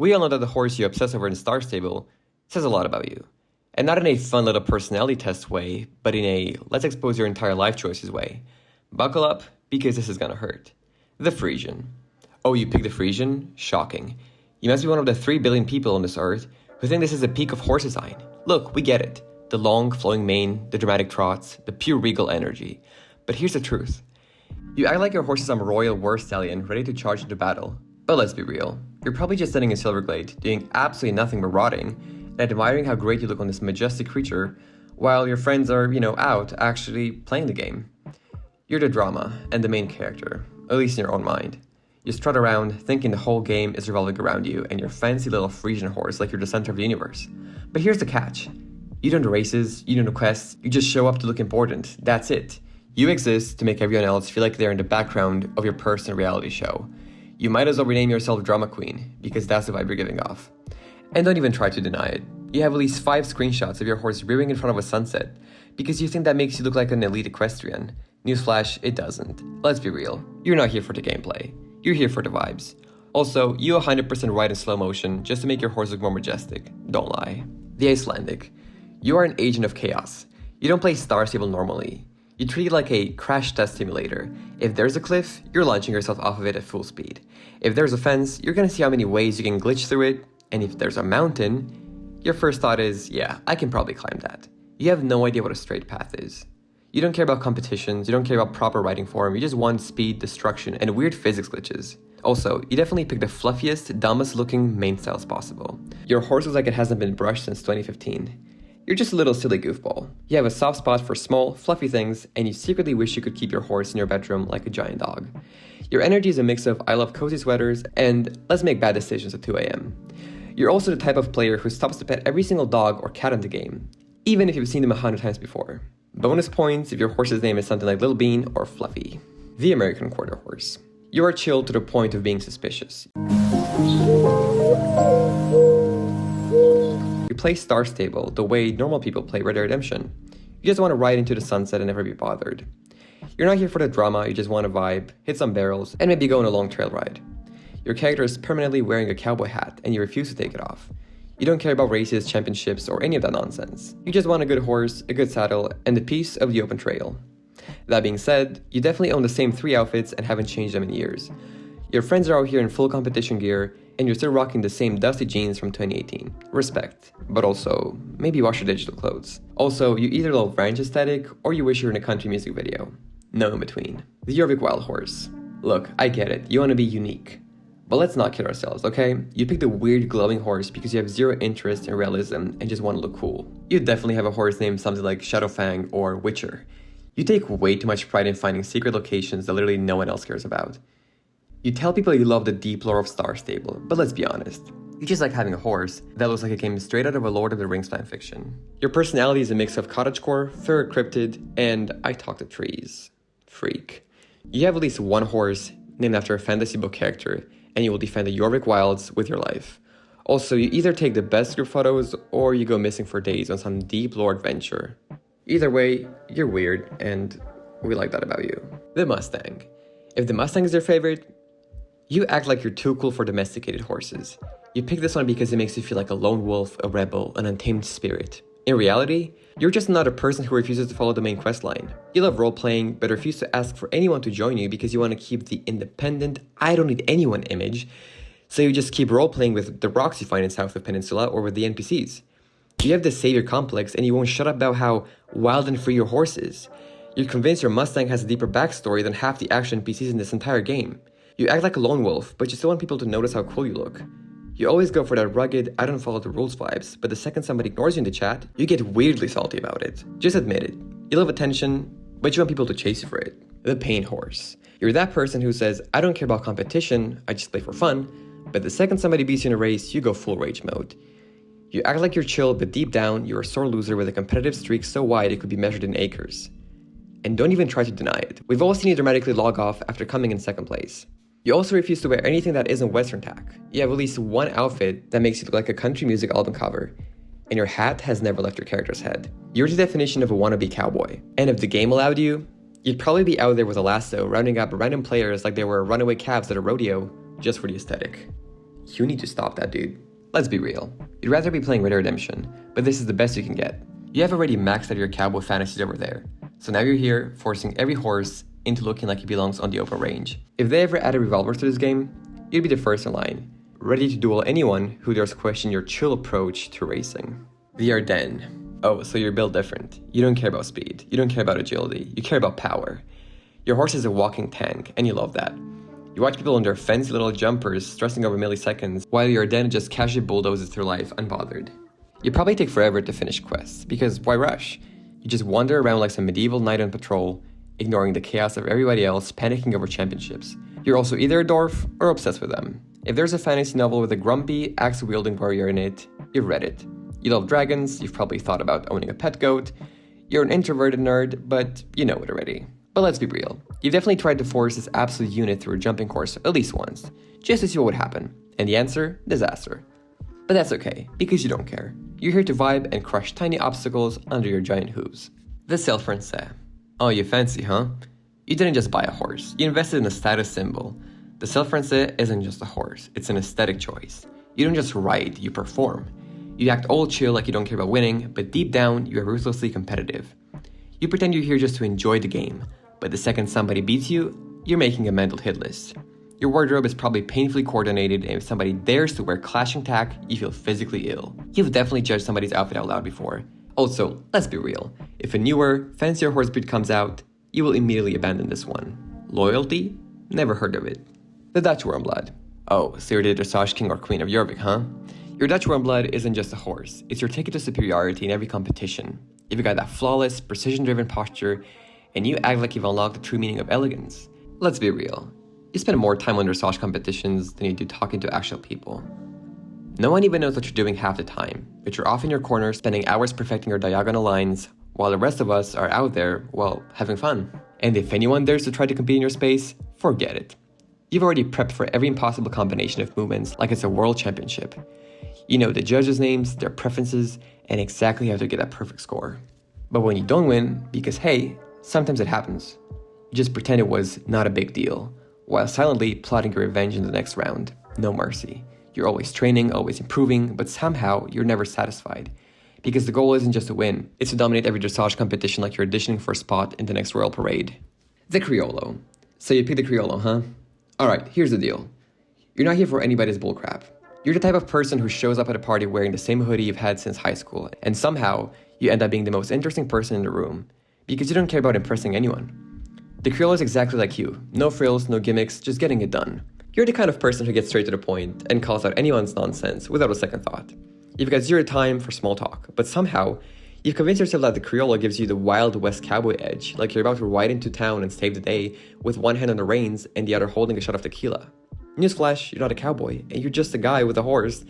We all know that the horse you obsess over in Star Stable says a lot about you. And not in a fun little personality test way, but in a let's expose your entire life choices way. Buckle up, because this is gonna hurt. The Friesian. Oh, you picked the Friesian? Shocking. You must be one of the 3 billion people on this earth who think this is the peak of horse design. Look, we get it. The long, flowing mane, the dramatic trots, the pure regal energy. But here's the truth. You act like your horse is some royal war stallion ready to charge into battle. But let's be real. You're probably just sitting in Silverglade, doing absolutely nothing but rotting, and admiring how great you look on this majestic creature, while your friends are, out actually playing the game. You're the drama and the main character, at least in your own mind. You strut around, thinking the whole game is revolving around you and your fancy little Friesian horse like you're the center of the universe. But here's the catch. You don't do races, you don't do quests, you just show up to look important. That's it. You exist to make everyone else feel like they're in the background of your personal reality show. You might as well rename yourself Drama Queen, because that's the vibe you're giving off. And don't even try to deny it. You have at least 5 screenshots of your horse rearing in front of a sunset, because you think that makes you look like an elite equestrian. Newsflash, it doesn't. Let's be real. You're not here for the gameplay. You're here for the vibes. Also, you 100% ride in slow motion just to make your horse look more majestic. Don't lie. The Icelandic. You are an agent of chaos. You don't play Star Stable normally. You treat it like a crash test simulator. If there's a cliff, you're launching yourself off of it at full speed. If there's a fence, you're gonna see how many ways you can glitch through it. And if there's a mountain, your first thought is, yeah, I can probably climb that. You have no idea what a straight path is. You don't care about competitions, you don't care about proper riding form, you just want speed, destruction, and weird physics glitches. Also, you definitely pick the fluffiest, dumbest looking main styles possible. Your horse looks like it hasn't been brushed since 2015. You're just a little silly goofball. You have a soft spot for small, fluffy things, and you secretly wish you could keep your horse in your bedroom like a giant dog. Your energy is a mix of I love cozy sweaters and let's make bad decisions at 2 a.m. You're also the type of player who stops to pet every single dog or cat in the game, even if you've seen them 100 times before. Bonus points if your horse's name is something like Little Bean or Fluffy. The American Quarter Horse. You are chill to the point of being suspicious. You play Star Stable the way normal people play Red Dead Redemption. You just want to ride into the sunset and never be bothered. You're not here for the drama, you just want to vibe, hit some barrels, and maybe go on a long trail ride. Your character is permanently wearing a cowboy hat and you refuse to take it off. You don't care about races, championships, or any of that nonsense. You just want a good horse, a good saddle, and the peace of the open trail. That being said, you definitely own the same 3 outfits and haven't changed them in years. Your friends are out here in full competition gear, and you're still rocking the same dusty jeans from 2018. Respect. But also, maybe wash your digital clothes. Also, you either love ranch aesthetic, or you wish you were in a country music video. No in between. The Jorvik Wild Horse. Look, I get it, you want to be unique. But let's not kid ourselves, okay? You picked a weird glowing horse because you have zero interest in realism and just want to look cool. You definitely have a horse named something like Shadowfang or Witcher. You take way too much pride in finding secret locations that literally no one else cares about. You tell people you love the deep lore of Star Stable, but let's be honest. You just like having a horse that looks like it came straight out of a Lord of the Rings fanfiction. Your personality is a mix of cottagecore, fur cryptid, and I talk to trees. Freak. You have at least one horse named after a fantasy book character, and you will defend the Jorvik Wilds with your life. Also, you either take the best group photos or you go missing for days on some deep lore adventure. Either way, you're weird, and we like that about you. The Mustang. If the Mustang is your favorite, you act like you're too cool for domesticated horses. You pick this one because it makes you feel like a lone wolf, a rebel, an untamed spirit. In reality, you're just another person who refuses to follow the main quest line. You love role-playing, but refuse to ask for anyone to join you because you want to keep the independent, I don't need anyone image, so you just keep role-playing with the rocks you find in South of Peninsula or with the NPCs. You have this savior complex and you won't shut up about how wild and free your horse is. You're convinced your Mustang has a deeper backstory than half the action NPCs in this entire game. You act like a lone wolf, but you still want people to notice how cool you look. You always go for that rugged, I don't follow the rules vibes, but the second somebody ignores you in the chat, you get weirdly salty about it. Just admit it. You love attention, but you want people to chase you for it. The pain horse. You're that person who says, I don't care about competition, I just play for fun, but the second somebody beats you in a race, you go full rage mode. You act like you're chill, but deep down, you're a sore loser with a competitive streak so wide it could be measured in acres. And don't even try to deny it. We've all seen you dramatically log off after coming in second place. You also refuse to wear anything that isn't Western tack. You have at least one outfit that makes you look like a country music album cover, and your hat has never left your character's head. You're the definition of a wannabe cowboy. And if the game allowed you, you'd probably be out there with a lasso, rounding up random players like they were runaway calves at a rodeo, just for the aesthetic. You need to stop that, dude. Let's be real. You'd rather be playing Red Dead Redemption, but this is the best you can get. You have already maxed out your cowboy fantasies over there, so now you're here forcing every horse into looking like he belongs on the open range. If they ever added revolvers to this game, you'd be the first in line, ready to duel anyone who dares question your chill approach to racing. The Ardennes. Oh, so you're built different. You don't care about speed, you don't care about agility, you care about power. Your horse is a walking tank, and you love that. You watch people on their fancy little jumpers stressing over milliseconds, while your Ardennes just casually bulldozes through life unbothered. You probably take forever to finish quests, because why rush? You just wander around like some medieval knight on patrol, ignoring the chaos of everybody else panicking over championships. You're also either a dwarf or obsessed with them. If there's a fantasy novel with a grumpy, axe-wielding warrior in it, you've read it. You love dragons, you've probably thought about owning a pet goat. You're an introverted nerd, but you know it already. But let's be real, you've definitely tried to force this absolute unit through a jumping course at least once, just to see what would happen. And the answer? Disaster. But that's okay, because you don't care. You're here to vibe and crush tiny obstacles under your giant hooves. The Selle Français. Oh, you fancy, huh? You didn't just buy a horse, you invested in a status symbol. The Selle Français isn't just a horse, it's an aesthetic choice. You don't just ride, you perform. You act all chill like you don't care about winning, but deep down, you are ruthlessly competitive. You pretend you're here just to enjoy the game, but the second somebody beats you, you're making a mental hit list. Your wardrobe is probably painfully coordinated, and if somebody dares to wear clashing tack, you feel physically ill. You've definitely judged somebody's outfit out loud before. Also, let's be real. If a newer, fancier horse breed comes out, you will immediately abandon this one. Loyalty? Never heard of it. The Dutch Warmblood. Oh, so you're the dressage king or queen of Jorvik, huh? Your Dutch Warmblood isn't just a horse, it's your ticket to superiority in every competition. You've got that flawless, precision-driven posture, and you act like you've unlocked the true meaning of elegance. Let's be real. You spend more time on dressage competitions than you do talking to actual people. No one even knows what you're doing half the time, but you're off in your corner spending hours perfecting your diagonal lines, while the rest of us are out there, well, having fun. And if anyone dares to try to compete in your space, forget it. You've already prepped for every impossible combination of movements like it's a world championship. You know the judges' names, their preferences, and exactly how to get that perfect score. But when you don't win, because hey, sometimes it happens, you just pretend it was not a big deal, while silently plotting your revenge in the next round. No mercy. You're always training, always improving, but somehow you're never satisfied. Because the goal isn't just to win, it's to dominate every dressage competition like you're auditioning for a spot in the next royal parade. The Criollo. So you pick the Criollo, huh? Alright, here's the deal. You're not here for anybody's bullcrap. You're the type of person who shows up at a party wearing the same hoodie you've had since high school, and somehow you end up being the most interesting person in the room, because you don't care about impressing anyone. The Criollo is exactly like you. No frills, no gimmicks, just getting it done. You're the kind of person who gets straight to the point and calls out anyone's nonsense without a second thought. You've got zero time for small talk, but somehow, you've convinced yourself that the Criollo gives you the Wild West cowboy edge, like you're about to ride into town and save the day with one hand on the reins and the other holding a shot of tequila. Newsflash, you're not a cowboy, and you're just a guy with a horse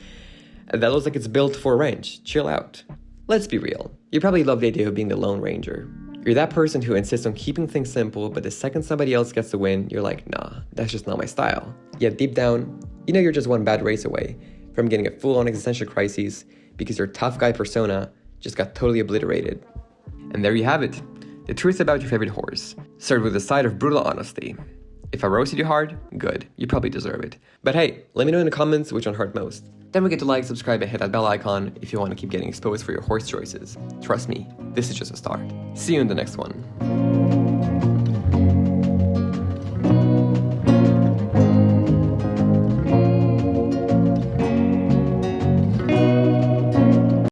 that looks like it's built for a ranch. Chill out. Let's be real. You probably love the idea of being the Lone Ranger. You're that person who insists on keeping things simple, but the second somebody else gets the win, you're like, nah, that's just not my style. Yet deep down, you know you're just one bad race away from getting a full-on existential crisis because your tough guy persona just got totally obliterated. And there you have it. The truth about your favorite horse, served with a side of brutal honesty. If I roasted you hard, good, you probably deserve it. But hey, let me know in the comments which one hurt most. Don't forget to like, subscribe, and hit that bell icon if you want to keep getting exposed for your horse choices. Trust me, this is just a start. See you in the next one.